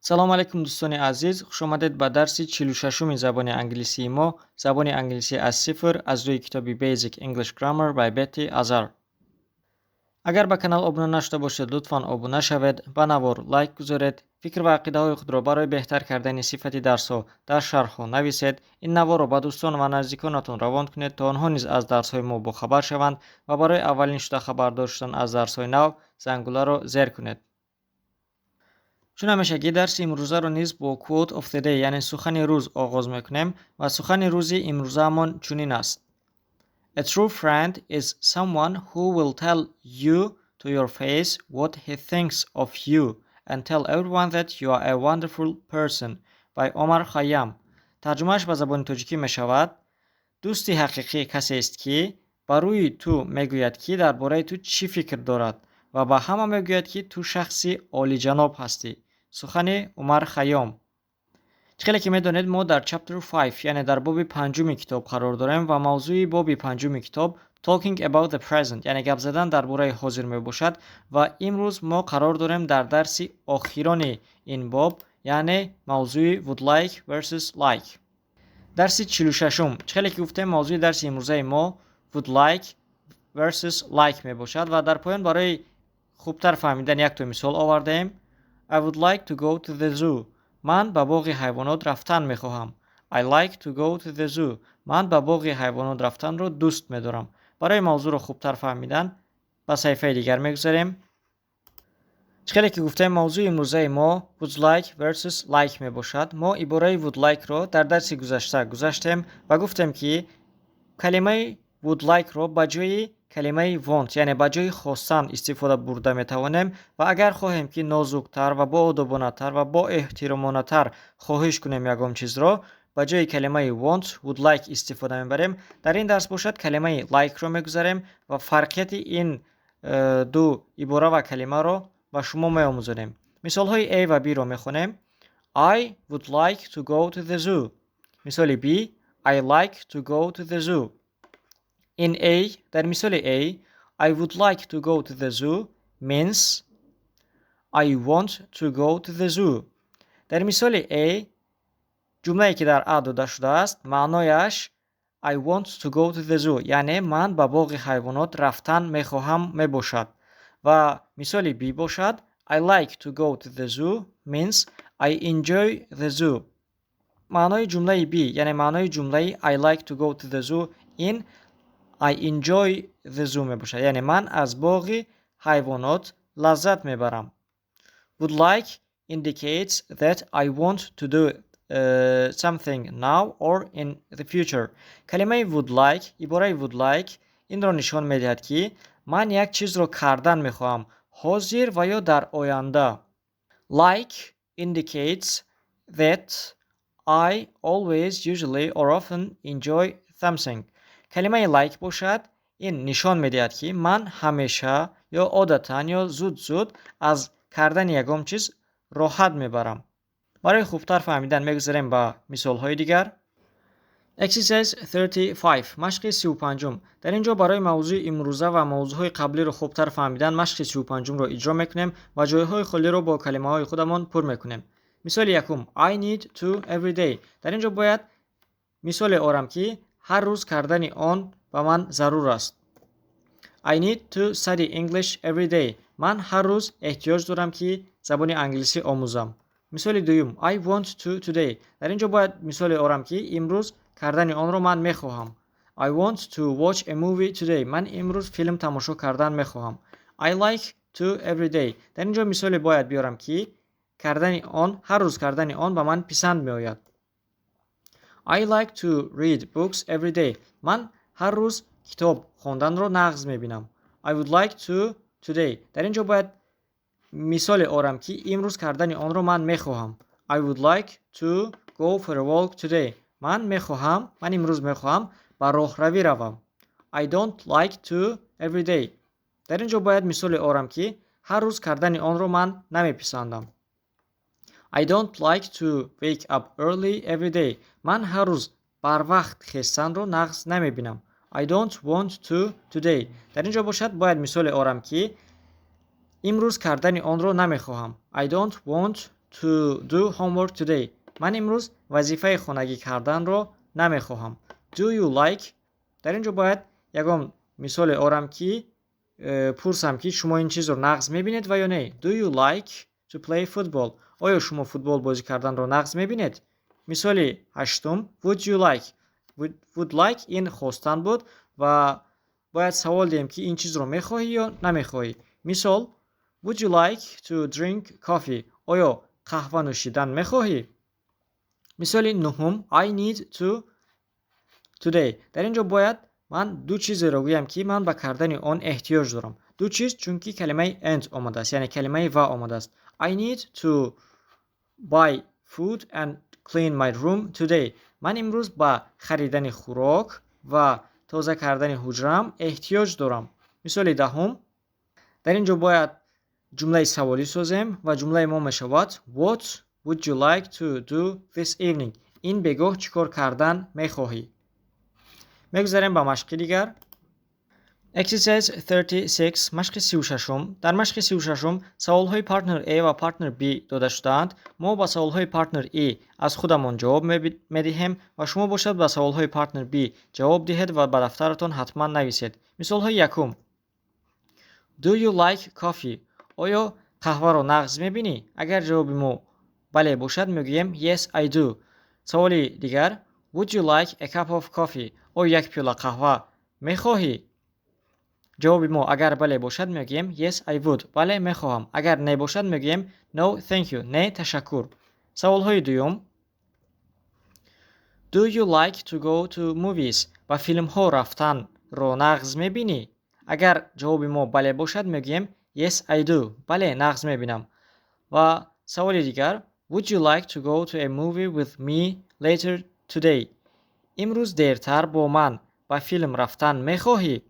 салом алейкум дӯстони азиз, хуш омадед ба дарси 46-уми забони англисии мо, забони англисӣ аз сифр, аз рӯи китоби Basic English Grammar by Betty Azar. агар ба канал обуна нашуда бошед, лутфан обуна шавед, ба навор лайк гузоред, фикр ва ақидаҳои худро барои беҳтар кардани сифати дарсҳо дар шарҳҳо нависед, ин наворро ба дӯстон ва наздиконатон равон кунед, то онҳо низ аз дарсҳои мо бохабар шаванд ва барои аввалин шуда хабардор шудан аз дарсҳои нав зангуларо зер кунед. чун ҳамешагӣ дарси имрӯзаро низ бо quote of the day, яъне сухани рӯз оғоз мекунем ва сухани рӯзи имрӯзаамон чунин аст: A true friend is someone who will tell you to your face what he thinks of you and tell everyone that you are a wonderful person. by Omar Khayyam. тарҷумааш ба забони тоҷикӣ мешавад: дӯсти ҳақиқӣ касест ки ба рӯи ту мегӯяд ки дар бораи ту чӣ фикр дорад ва ба ҳама мегӯяд ки ту шахси олиҷаноб ҳастӣ. сухани Умар Хайём. чӣ ки медонед, мо дар chapter 5, яъне дар боби панҷуми китоб қарор дорем ва мавзӯи боби панҷуми китоб talking about the present, яъне гап задан дар бораи ҳозир мебошад ва имрӯз мо қарор дорем дар дарси охирони ин боб, яъне мавзӯи would like versus like. дарси 46-ум. чӣ ки гуфтем, мавзӯи дарси имрӯзаи мо would like versus like мебошад ва дар поён барои хубтар фаҳмидан якто мисол овардаем. I would like to go to the zoo. ман ба боғи ҳайвонот рафтан мехоҳам. I like to go to the zoo. ман ба боғи ҳайвонот рафтанро дӯст медорам. барои мавзӯъро хубтар фаҳмидан ба саҳифаи дигар мегузарем. чӣ ки гуфтем, мавзӯи имрӯзаи мо would like versus like мебошад. мо ибораи would like-ро дар дарси гузашта гузаштем ва гуфтем ки калимаи would like-ро ба ҷои калимаи want, яъне ба ҷои хостан истифода бурда метавонем ва агар хоҳем ки нозуктар ва боодобонатар ва боэҳтиромонатар хоҳиш кунем ягон чизро, ба ҷои калимаи want would like истифода мебарем. дар ин дарс бошад калимаи like-ро мегузарем ва фарқияти ин ду ибора ва калимаро ба шумо меомӯзонем. мисолҳои A ва B-ро мехонем. I would like to go to the zoo. мисоли B: I like to go to the zoo. In A, дар мисоли A, I would like to go to the zoo means I want to go to the zoo. дар мисоли A, ҷумлае ки дар А дода шудааст, маънояш I want to go to the zoo, яъне ман ба боғи ҳайвонот рафтан мехоҳам мебошад. ва мисоли B бошад I like to go to the zoo means I enjoy the zoo. маънои ҷумлаи B, яъне маънои ҷумлаи I like to go to the zoo ин I enjoy the zoo мебошад, яъне ман аз боғи ҳайвонот лаззат мебарам. Would like indicates that I want to do something now or in the future. калимаи would like, ибораи would like инро нишон медиҳад ки ман як чизро кардан мехоҳам, ҳозир ва ё дар оянда. Like indicates that I always, usually or often enjoy something. калимаи like бошад, ин нишон медиҳад ки ман ҳамеша ё одатан ё зуд аз кардани ягон чиз роҳат мебарам. барои хубтар фаҳмидан мегузарем ба мисолҳои дигар. Exercise 35, машқи 35. дар ин ҷо барои мавзӯи имрӯза ва мавзӯъҳои қаблиро хубтар фаҳмидан машқи 35-ро иҷро мекунем ва ҷойҳои холиро бо калимаҳои худамон пур мекунем. мисоли якум: I need to every day. дар ин ҷо бояд мисоле орам ки ҳар рӯз кардани он ба ман зарур аст. I need to study English every day. ман ҳар рӯз эҳтиёҷ дорам ки забони англисӣ омӯзам. мисоли дуюм: I want to today. дар ин ҷо бояд мисоле орам ки имрӯз кардани онро ман мехоҳам. I want to watch a movie today. ман имрӯз филм тамошо кардан мехоҳам. I like to every day. дар ин ҷо мисоле бояд биёрам ки кардани он, ҳар рӯз кардани он ба ман писанд меояд. I like to read books every day. ман ҳар рӯз китоб хонданро нағз мебинам. I would like to today. дар ин ҷо бояд мисоле орам ки имрӯз кардани онро ман мехоҳам. I would like to go for a walk today. ман имрӯз мехоҳам ба роҳравӣ равам. I don't like to every day. дар ин ҷо бояд мисоле орам ки ҳар рӯз кардани онро ман намеписандам. I don't like to wake up early every day. ман ҳар рӯз барвақт хестанро нағз намебинам. I don't want to today. дар ин ҷо бошад бояд мисоле орам ки имрӯз кардани онро намехоҳам. I don't want to do homework today. من امروز وظیفه خانگی کردن رو نمیخواهم. Do you like؟ در اینجا باید یکم مثال آورم که پرسم که شما این چیز رو نقض میبینید و یا نه. Do you like to play football؟ آیا شما فوتبال بازی کردن رو نقض میبینید؟ مثال هشتم would you like؟ would like این خواستن بود و باید سوال دیم که این چیز رو میخواهی یا نمیخواهی. مثال would you like to drink coffee؟ آیا قهوه نوشیدن میخواهی؟ مثال نهم I need to today. در اینجا باید من دو چیز رو گویم که من به کردن آن احتیاج دارم. دو چیز چون که کلمه and آمده است، یعنی کلمه و آمده است. I need to buy food and clean my room today. من امروز با خریدن خوراک و تازه کردن حجرم احتیاج دارم. مثال دهم در اینجا باید جمله سوالی سازیم و جمله ما میشود What would you like to do this evening؟ این بگاه چیکار کردن میخواهی؟ میگذاریم به مشق دیگر. Exercise 36 مشق 36. در مشق 36 سوالهای پارتنر A و پارتنر B داده شدند. ما با سوالهای پارتنر A از خودمان جواب میدهیم و شما باشد با سوالهای پارتنر B جواب دهید و به دفترتان حتما نویسید. مثالهای یکم Do you like coffee؟ آیا قهوه را نقض میبینی؟ اگر جواب ما بله باشد میگوییم Yes I do. سوال دیگر Would you like a cup of coffee؟ آیا یک پیاله قهوه میخواهی؟ جواب ما اگر بله باشد میگوییم Yes I would. بله میخواهم. اگر نه باشد میگوییم No thank you. نه تشکر. سوال های دوم Do you like to go to movies؟ با فیلم ها رفتن را نقض میبینی؟ اگر جواب ما بله باشد میگوییم Yes I do. بله نقض میبینم. و سوال دیگر Would you like to go to a movie with me later today؟ امروز دیرتر با من با فیلم رفتن میخواهی؟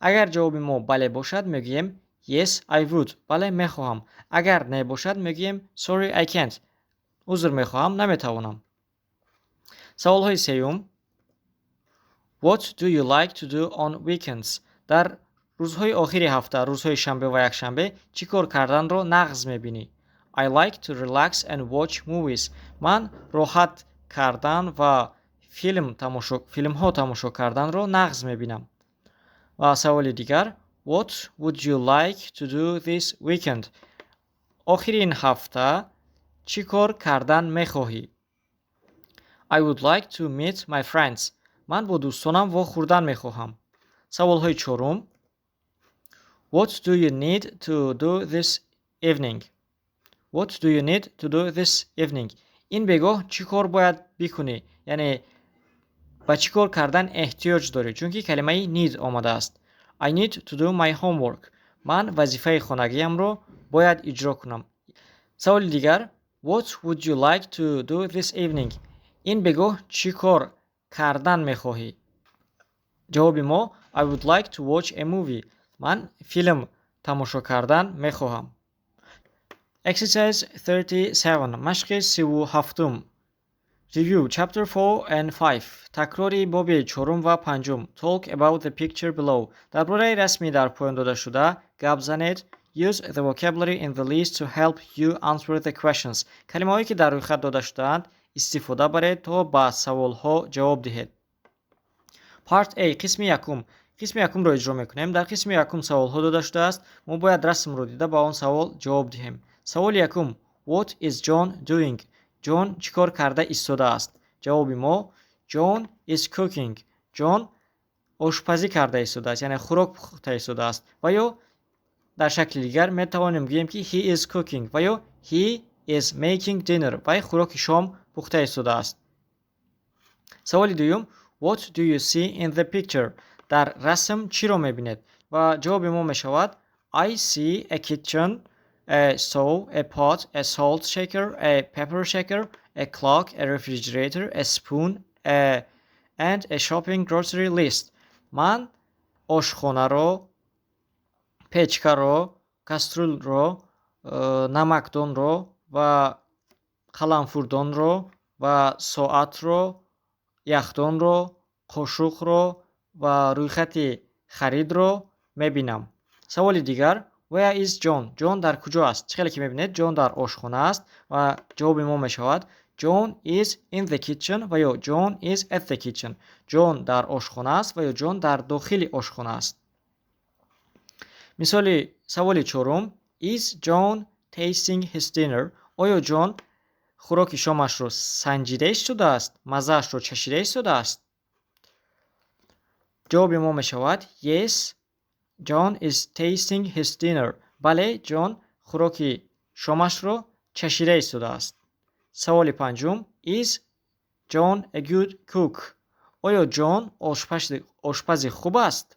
اگر جواب ما بله باشد میگوییم Yes I would. بله میخواهم. اگر نه باشد میگوییم Sorry I can't. عذر میخواهم نمیتوانم. سوال های سوم What do you like to do on weekends؟ در روزهای آخر هفته، روزهای شنبه و یکشنبه چی کار کردن رو نقض میبینی؟ I like to relax and watch movies. من راحت کردن و فیلم ها تماشا کردن رو نقض میبینم. و سوال دیگر What would you like to do this weekend؟ آخرین هفته چی کار کردن میخواهی؟ I would like to meet my friends. من با دوستانم واخوردن میخواهم. سوال های چهارم What do you need to do this evening؟ What do you need to do this evening؟ این بگاه چی کار باید بکنی؟ یعنی با چی کار کردن احتیاج داری؟ چون که کلمه need آمده است. I need to do my homework. من وظیفه خانگیم رو باید اجرا کنم. سوال دیگر What would you like to do this evening؟ این بگاه چی کار کردن میخواهی؟ جواب ما I would like to watch a movie. من فیلم تماشا کردن میخواهم. Exercise 37 مشق 37. Review chapter 4 and 5. تکراری باب 4 و 5. Talk about the picture below. درباره رسمی در پایان داده شده گپ زنید. Use the vocabulary in the list to help you answer the questions. کلمه هایی که در روی خط داده شده‌اند استفاده برید تا به سوال ها جواب دهید. Part A قسم یکم. قسم یکم را اجرا میکنیم. در قسم یکم سوال ها داده شده است. ما باید رسم رو دیده با آن سوال جواب دهیم. سوال یکم What is John doing؟ جان چیکار کرده ایستاده است؟ جواب ما John is cooking. جان آشپزی کرده ایستاده است، یعنی خوراک پخته ایستاده است. و یا در شکل دیگر می توانیم بگوییم که he is cooking و یا he is making dinner و خوراک شام پخته ایستاده است. سوال دوم What do you see in the picture؟ در رسم چی را میبینید؟ و جواب ما می شود I see a kitchen, a stove, a pot, a salt shaker, a pepper shaker, a clock, a refrigerator, a spoon, and a shopping grocery list. من آشخانه را، پچکه را، کسترول را، نمکدان را و قلمفردان را و ساعت را، یخدان را، قاشق را و روی خط خرید را میبینم. سوال دیگر Where is John? John در کجا است؟ خیلی که میبینید John در آشخانه است و جواب ما میشود John is in the kitchen و یا John is at the kitchen. John در آشخانه است و یا John در داخل آشخانه است. مثال سوال چهارم Is John tasting his dinner? آیا جان خوراک شامش رو سنجیده ایستاده است؟ مزه‌اش رو چشیده ایستاده است؟ جواب ما میشود Yes, John is tasting his dinner. بله، جان خوراک شامش رو چشیده ایستاده است. سوال پنجم Is John a good cook? آیا جان آشپز خوب است؟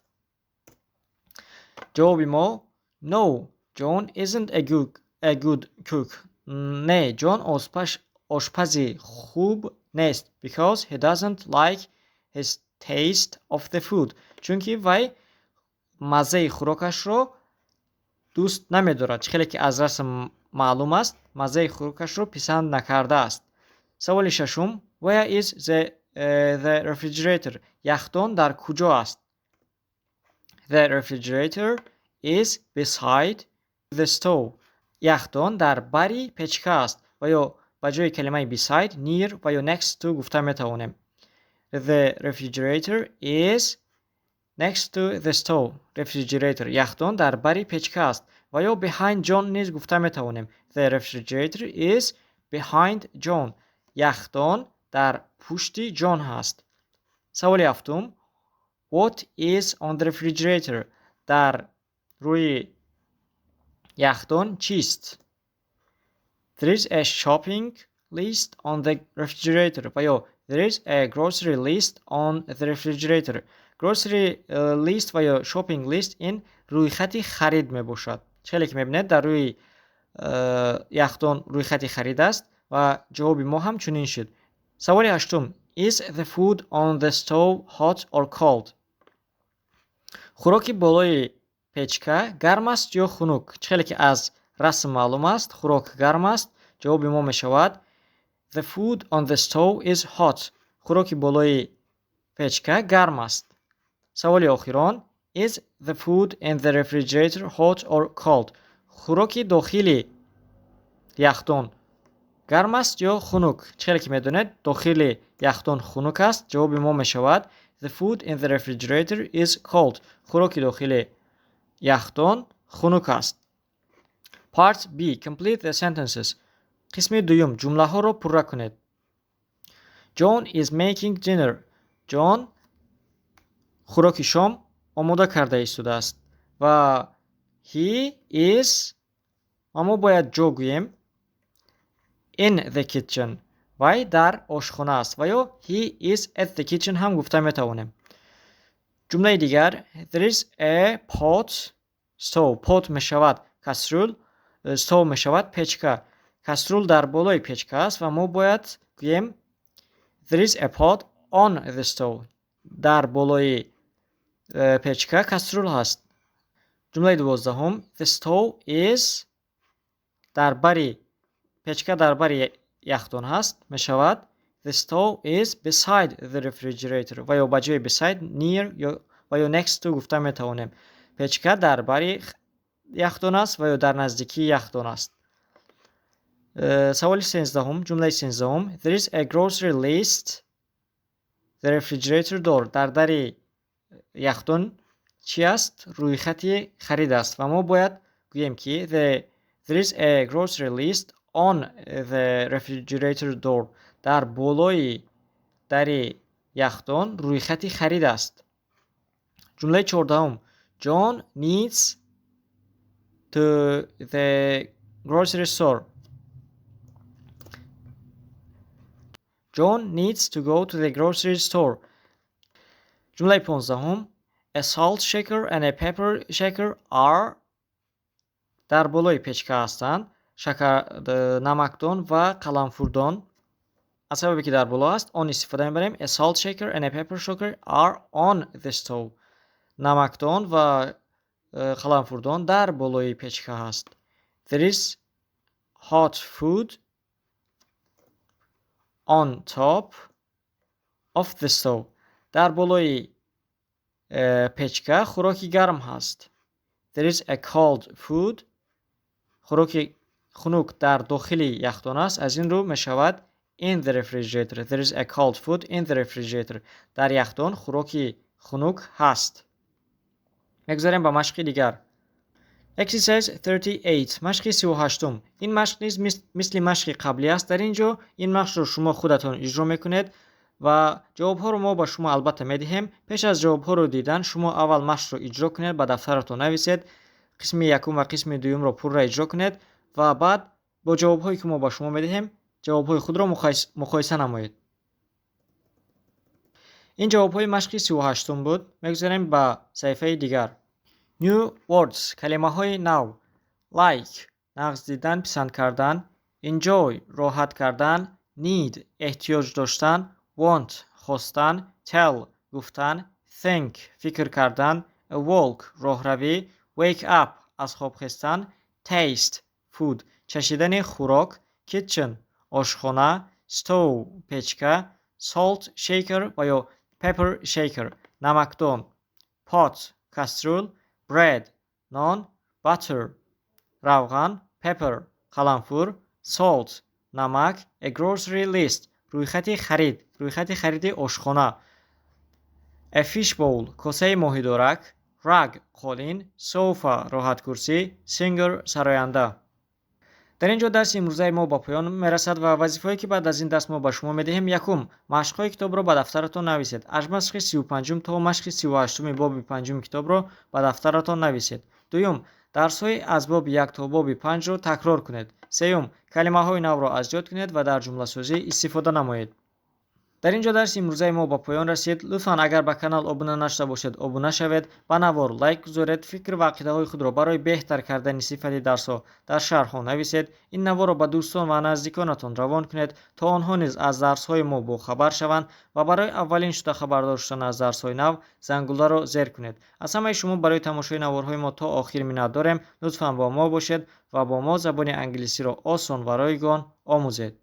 جواب ما No, John isn't a good cook. نه، جان آشپز خوب نیست because he doesn't like his taste of the food. چون که وی مزه خوراکش رو دوست نمی‌دارد. خیلی که از رسم معلوم است مزه خوراکش رو پسند نکرده است. سوال ششم Where is the refrigerator? یخدان در کجا است؟ The refrigerator is beside the stove. یخدان در بری پچکه است و یا با جای کلمه beside near و یا next to گفته میتوانیم. The refrigerator is next to the stove. refrigerator یخدان در بری پچکه است و یا behind John نیز گفته میتوانیم. The refrigerator is behind John. یخدان در پشت جان هست. سوال هفتم What is on the refrigerator? در روی یخدان چیست؟ There is a shopping list on the refrigerator. و یا There is a grocery list on the refrigerator. grocery list و یا shopping list این روی خط خرید می باشد. چه که میبینید در روی یخدان روی خط خرید است و جواب ما هم چنین شد. سوال هشتم Is the food on the stove hot or cold? خوراک بالای پچکه گرم است یا خنک؟ چه که از رسم معلوم است خوراک گرم است. جواب ما می شود The food on the stove is hot. خوراک بالای پچکه گرم است. سوال آخران Is the food in the refrigerator hot or cold? خوراک داخل یخدان گرم است یا خنک؟ چه که میدونید داخل یخدان خنک است. جواب ما می شود The food in the refrigerator is cold. خوراک داخل یخدان خنک است. Part B. Complete the sentences. قسم دوم جمله ها را پر کنید. John is making dinner. John خوراک شام آماده کرده ایستاده است. و he is اما باید جا گوییم in the kitchen. وی در آشخانه است و یا he is at the kitchen هم گفته میتوانیم. جمله دیگر There is a pot stove. pot می شود کسرول، stove می شود پچکه. کسرول در بالای پچکه است و ما باید گوییم There is a pot on the stove. در بالای پچکه کسرول هست. جمله دوازدهم The stove is در بری پچکه در بری یخدان هست می شود The stove is beside the refrigerator. و یا بجای beside near و یا next to گفته می توانیم. پچکه در بری یخدان است و یا در نزدیکی یخدان است. سوال 13 جمله 13 There is a grocery list the refrigerator door. در یخدان چی است؟ روی خط خرید است و ما باید گوییم که There is a grocery list on the refrigerator door. در بالای در یخدان روی خط خرید است. جمله 14 John needs to the grocery store. John needs to go to the grocery store. جمله 15 A salt shaker and a pepper shaker are در بالای پچکه هستند. نمکدان و قلمفوردان از سببی که در بالا است آن استفاده می‌بریم. A salt shaker and a pepper shaker are on the stove. نمکدان و قلمفوردان در بالای پچکه هست. There is hot food on top of the stove. در بالای پچکه خوراکی گرم هست. There is a cold food. خوراک خنک در داخل یخچال است. از این رو می شود in the refrigerator. There is a cold food in the refrigerator. در یخچال خوراک خنک هست. میگذاریم به مشق دیگر. Exercise 38. مشق 38. این مشق نیز مثل مشق قبلی است. در اینجا این مشق رو شما خودتان اجرا میکنید و جواب ها رو ما با شما البته میدهیم. پیش از جواب ها رو دیدن شما اول مشق رو اجرا کنید، به دفترتون نویسید، قسم یکم و قسم دوم رو پر را اجرا کنید و بعد با جواب هایی که ما با شما میدهیم جواب های خود را مقایسه نمایید. این جواب های مشق 38 بود. میگذاریم به صفحه دیگر. New words. کلمه های نو. Like. نقص دیدن، پسند کردن. Enjoy. راحت کردن. Need. احتیاج داشتن. Want. خواستن. Tell. گفتن. Think. فکر کردن. Walk. راهروی. Wake up. از خواب خستن. Taste. Food. چشیدن خوراک. Kitchen. آشخانه. Stove. پیچکه. Salt shaker و یا pepper shaker. نمکدان. Pot. کسترول. Bread. نان. Butter. روغن. Pepper. قلنفور. Salt. نمک. A grocery list. رویخط خرید. رویخط خرید آشخانه. A fish bowl. کاسه ماهیدارک. Rug. قالین. Sofa. راحت کرسی. Singer. سراینده. در اینجا درس امروزه ما با پایان میرسد و وظیفه‌ای که بعد از این درس ما به شما میدهیم: یکم، مشق‌های کتاب را به دفترتان نویسید. از مشق 35 تا مشق 38 باب 5 کتاب را به دفترتان نویسید. دوم، درس‌های از باب 1 تا باب 5 را تکرار کنید. سوم، کلمه‌های نو را از یاد کنید و در جمله سازی استفاده نمایید. در اینجا درس امروزه ما با پایان رسید. لطفاً اگر به کانال ابونه نشده باشید ابونه شوید، به نوار لایک گذارید، فکر و عقیده های خود را برای بهتر کردن صفت درس ها در شرح ها نویسید. این نوار را به دوستان و نزدیکانتان روان کنید تا آنها نیز از درس های ما با خبر شوند و برای اولین شده خبردار شدن از درس های نو زنگوله را زیر کنید. از همه شما برای تماشای نوارهای ما تا آخر منت داریم. لطفاً با ما باشید و با ما زبان انگلیسی را آسان و رایگان آموزید.